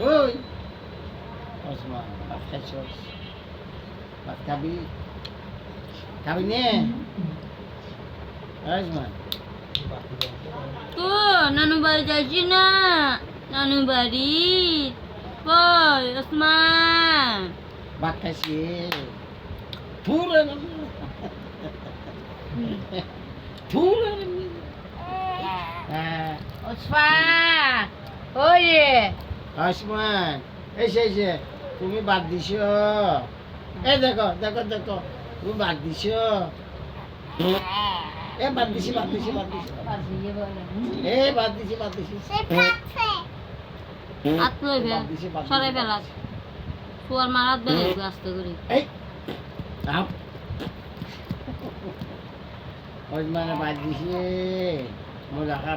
ওই ওসমান ভাত খাইছস ভাত খাবি খাবি নে ওসমান তো নানু বাড়ি যাচ্ছি না নানু বাড়ি কই ওসমান ভাত খাইছি পুরো পুরো হ্যাঁ ওসমান ওই রে ওসমান এসে তুমি বাদ দিছো এই দেখো দেখো দেখো তুমি বাদ দিছো এ বাদ দিছি এ বাদ দিছি আত্মই ফেল সরাই ফেলা শুয়ার মারাত বেড়ে আস্তে করে এই আপ ওসমানে বাদ দিছি মোলাখা